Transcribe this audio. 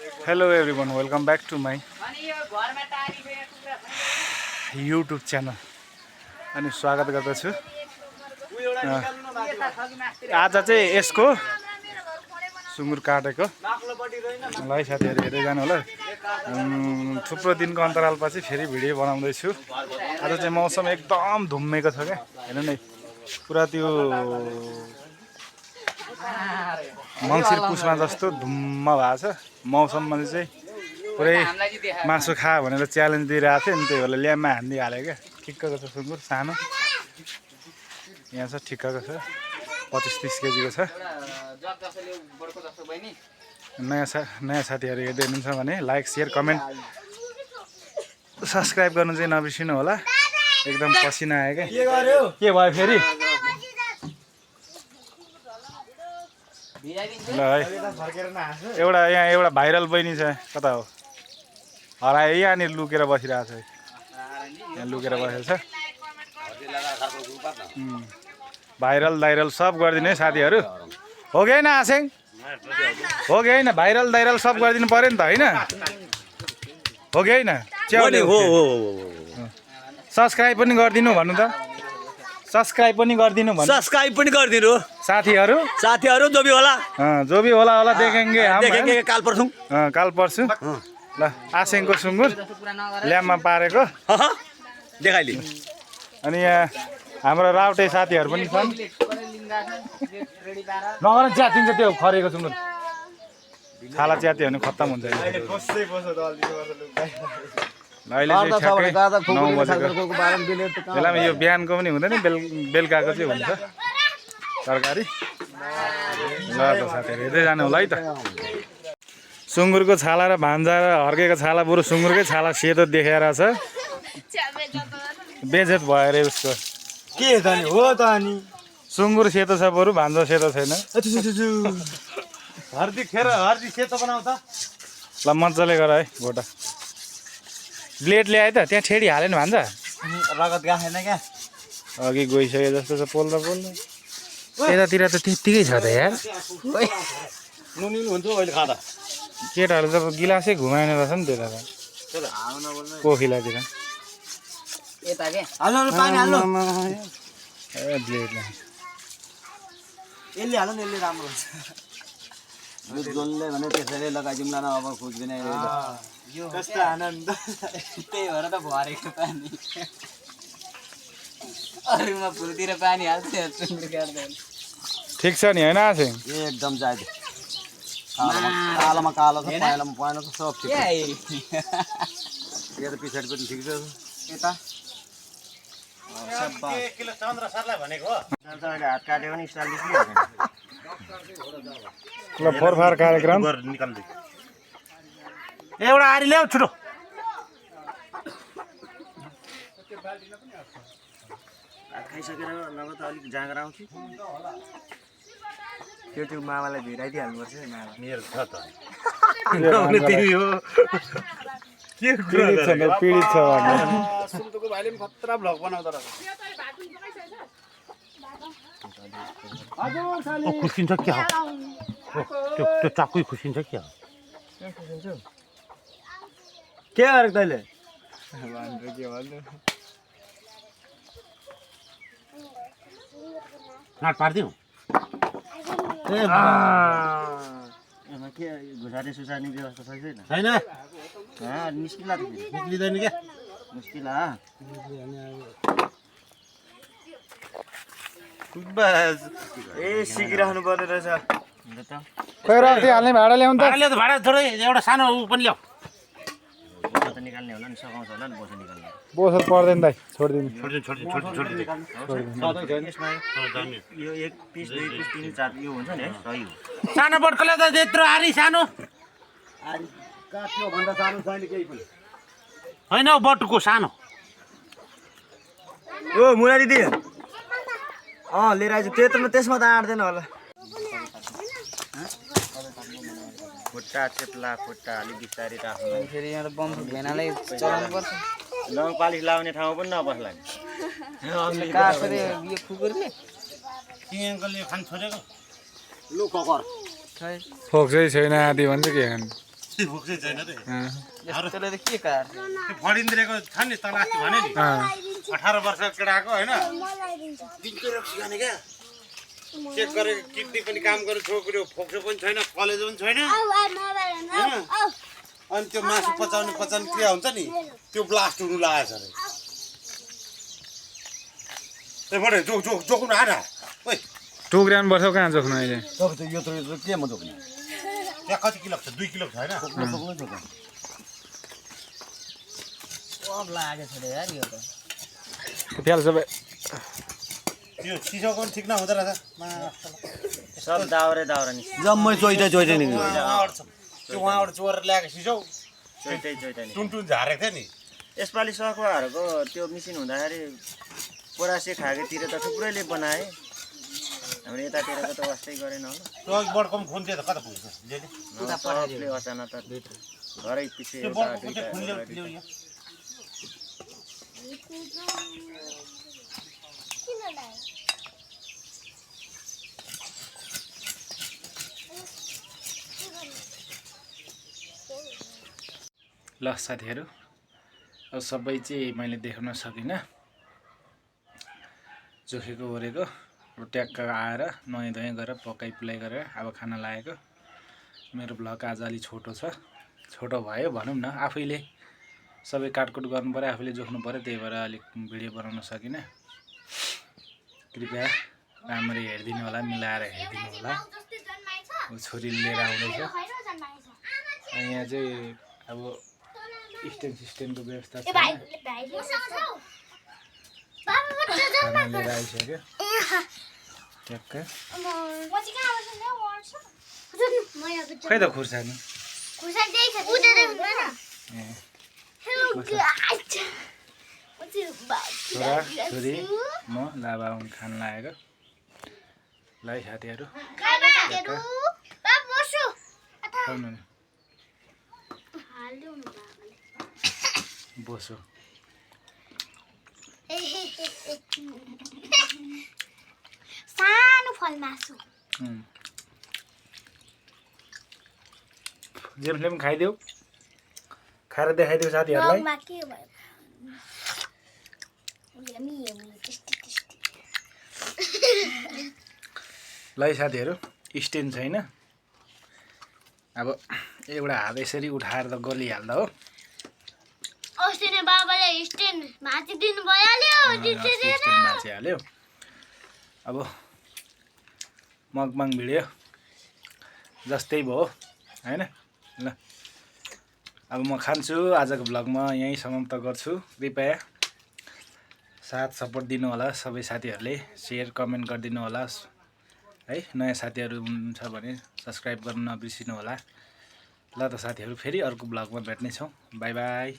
Hello everyone, welcome back to my YouTube channel. अनि स्वागत गर्दछु। आज चाहिँ यसको सुँगुर काटेको ल है साथीहरु हेर्दै जानु होला। थुप्रो दिनको अन्तरालपछि फेरि भिडियो बनाउँदै छु। आज चाहिँ मौसम एकदम धुम्मेको छ के। हेर्नु नै पुरा त्यो मङ्सिर पुसमा जस्तो धुम्म भएको छ। मौसममा चाहिँ पुरै मासु खा भनेर च्यालेन्ज दिइरहेको थियो नि, त्यही भएर ल्याममा हानिदिइहाल्यो क्या। ठिक्कको छ सुँगुर, सानो यहाँ छ, ठिक्कको छ, 25-30 केजीको छ। नयाँ साथीहरू हेर्दै हुनुहुन्छ भने लाइक सेयर कमेन्ट सब्सक्राइब गर्नु चाहिँ नबिर्सिनु होला। एकदम पसिना आयो क्या। के भयो फेरि ल है। एउटा यहाँ एउटा भाइरल बहिनी छ, कता हो हरायो, यहाँनिर लुकेर बसिरहेको छ। यहाँ लुकेर बसेको छ। भाइरल सब गरिदिनु है साथीहरू। हो कि होइन आसेङ? हो कि होइन? भाइरल सब गरिदिनु पर्यो नि त, होइन? हो कि होइन? सब्सक्राइब पनि गरिदिनु भन्नु त। सब्सक्राइब पनि गरिदिनु भन्नु। सब्सक्राइब पनि गरिदिनु साथीहरू जो भी होला देखेंगे हम काल पर्सु काल पर्सु। ल आसेङको सुँगुर ल्याममा पारेको देखाइली। अनि यहाँ हाम्रो राउटे साथीहरू पनि छन्। नगर च्यातिन्छ त्यो खरेको सुँगुर, छाला च्यात्यो भने खत्तम हुन्छ। अहिले चाहिँ ठ्याक्कै 9 बजेको बेलामा यो बिहानको पनि हुँदैन, बेलुकाको चाहिँ हुन्छ तरकारी। ल त साथीहरू हेर्दै जानु होला है त। सुँगुरको छाला र भान्जा र हर्केको छाला, बरु सुँगुरकै छाला सेतो देखाएर छ। बेजेत भयो अरे उसको। के त नि हो त नि? सुँगुर सेतो छ, बरु भान्जा सेतो छैन। हर्दी सेतो बनाउँछ। ल मजाले गर है गोटा। ब्लेड ल्याए त त्यहाँ छेडी हालेन भान्जा। रगत गाएन क्या, अघि गइसके जस्तो छ। पोल्दा यतातिर त त्यत्तिकै छ त यार। नुन हुन्छ अहिले खाँदा। केटाहरू त गिलासै घुमाएन रहेछ नि त्यता त कोखिलातिर। पानी हाल्नु। ब्लेड यसले हाल्नु नि, यसले राम्रो हुन्छ। जसले भने त्यसैले लगाइदिउँला न, अब खोज्दैन। कस्तो आनन्द। त्यही भएर त भरेको पानी। अरूमा फुलतिर पानी हाल्छ, सुँगुर काट्दैन। ठिक छ नि, होइन आसेङ? एकदम जाइदे। कालोमा कालो छ, पहेँलोमा पहेँलो छ, सब ठिक छ। यो त पछाडि पनि ठिक छ। यता किलो चन्द्र सरलाई भनेको हो। अहिले हात काट्यो भने स्टाइल निस्किहाल्छ। ल फोरफार कार्यक्रम निकाल्दै एउटा आरी ल्याऊ छिटो। भात खाइसकेर नभए त अलिक जाँगर आउँछु। त्यो मामालाई भिराइदिइहाल्नुपर्छ। मेरो छ त तिमी हो पीडित छ भने सुन्तुको भाइले पनि खतरा भ्लग बनाउँदो रहेछ। खुसिन्छ क्या हो? त्यो चाकुई खुसिन्छ क्या हो? के गरेको तैँले? नाट पारिदिउँ। के घुसारी सुसार्ने व्यवस्था छैन? छैन, निस्किला त। निस्किँदैन क्या? मुस्किला बस। ए सिकिराख्नु पर्ने रहेछ। खै राख्दै हाल्ने भाडा ल्याउनु त। भाडा थोरै एउटा सानो ऊ पनि ल्याऊ। बोसा त निकाल्ने होला नि, सघाउँछ होला नि बोसा निकाल्ने। बोसो पर्दैन दाइ, छोडिदिनु। यो 1 पिस 2 पिस 3 4 यो हुन्छ नि है, सही हो। सानो बटकोले त त्यत्रो आरी सानो आरी काट्यो भन्दा सानो छैन केही पनि होइन। बटुको सानो। ओ मुना दिदी लिएर आइज। त्यत्रोमा त्यसमा त आँट्दैन होला। खुट्टा चेप्ला खुट्टा अलिक बिस्तारै राख्नु। फेरि यहाँ त बन्दुक भेनालाई चलाउनु पर्छ। लङ पालिस लाउने ठाउँ पनि नबस्ला नि। काटेर यो कुकुरले किङ अङ्कलले खान छोडेको। लु ककर फोक्सै छैन आदि भन्छ के खानु। भोक्सै छैन रे त्यसले त के काट्छ त्यो फडिन्द्रेको छ नि तल अस्ति भने नि 18 वर्षको केटाको होइन दिनकै रक्सी खाने क्या चेक गरेको किडनी पनि काम गर्ने छोक्रियो फोक्सो पनि छैन कलेज पनि छैन अनि त्यो मासु पचाउने क्रिया हुन्छ नि त्यो ब्लास्ट हुनु लागेछ अरे जोक्नु आएर ओइ टोक्रान वर्ष कहाँ जोख्नु अहिले यो त के म जोक्ने त्यहाँ कति किलो छ 2 किलो छ होइन सब लागेछ रे यार यो त फ्याल सबै यो सिसोको पनि ठिक नहुँदो रहेछ सब दाउरे नि जम्मै चोइटा नि त्यो उहाँबाट चोरेर ल्याएको सिसौ चोइटा नि टुन झारेको थियो नि यसपालि सखुवाहरूको त्यो मिसिन हुँदाखेरि पोरासे खागेतिर त थुप्रैले बनाए हाम्रो यतातिरको त वास्तै गरेन होला त्यो बडको पनि खुन थियो त कता पुग्छ सबले अचानक त घरै पछि एउटा दुईटा ल साथीहरू अब सबै चाहिँ मैले देखाउन सकिनँ जोखेको ओरेको ट्याक्क आएर नुहाइ धुवाइ गरेर पकाइ पुलाई गरेर अब खाना लागेको मेरो भ्लग आज अलि छोटो छ छोटो भयो भनौँ न आफैले सबै काटकुट गर्नु पर्यो आफैले जोख्नु पर्यो त्यही भएर अलिक भिडियो बनाउन सकिनँ कृपया राम्ररी हेरिदिनु होला मिलाएर हेरिदिनु होला छोरीले लिएर आउँदैछ यहाँ चाहिँ अब स्ट्यान्ड सिस्टेमको व्यवस्था छ खाना लिएर आइसक्यो ट्याक्क खै त खुर्सानी छोरा छोरी म लाभा खान लागेको ल है साथीहरू बोसो सानो फल मासु जेम्सले पनि खाइदेऊ खाएर देखाइदेऊ साथीहरूलाई ल है साथीहरू स्ट्यान्ड छैन अब एउटा हात यसरी उठाएर त गलिहाल्दा हो बाबाले स्ट्यान्ड भाँचिदिनु भइहाल्यो अब मगमाङ भिडियो जस्तै भयो हैन ल अब म खान्छु आजको भ्लगमा यहीँ समाप्त गर्छु कृपया साथ सपोर्ट दिनु होला सबै साथीहरूले शेयर कमेन्ट गरिदिनु होला है नयाँ साथीहरू हुनुहुन्छ भने सब्स्क्राइब गर्न नबिर्सिनु होला ल त साथीहरू फेरि अर्को भ्लगमा भेट्नेछौँ बाई बाई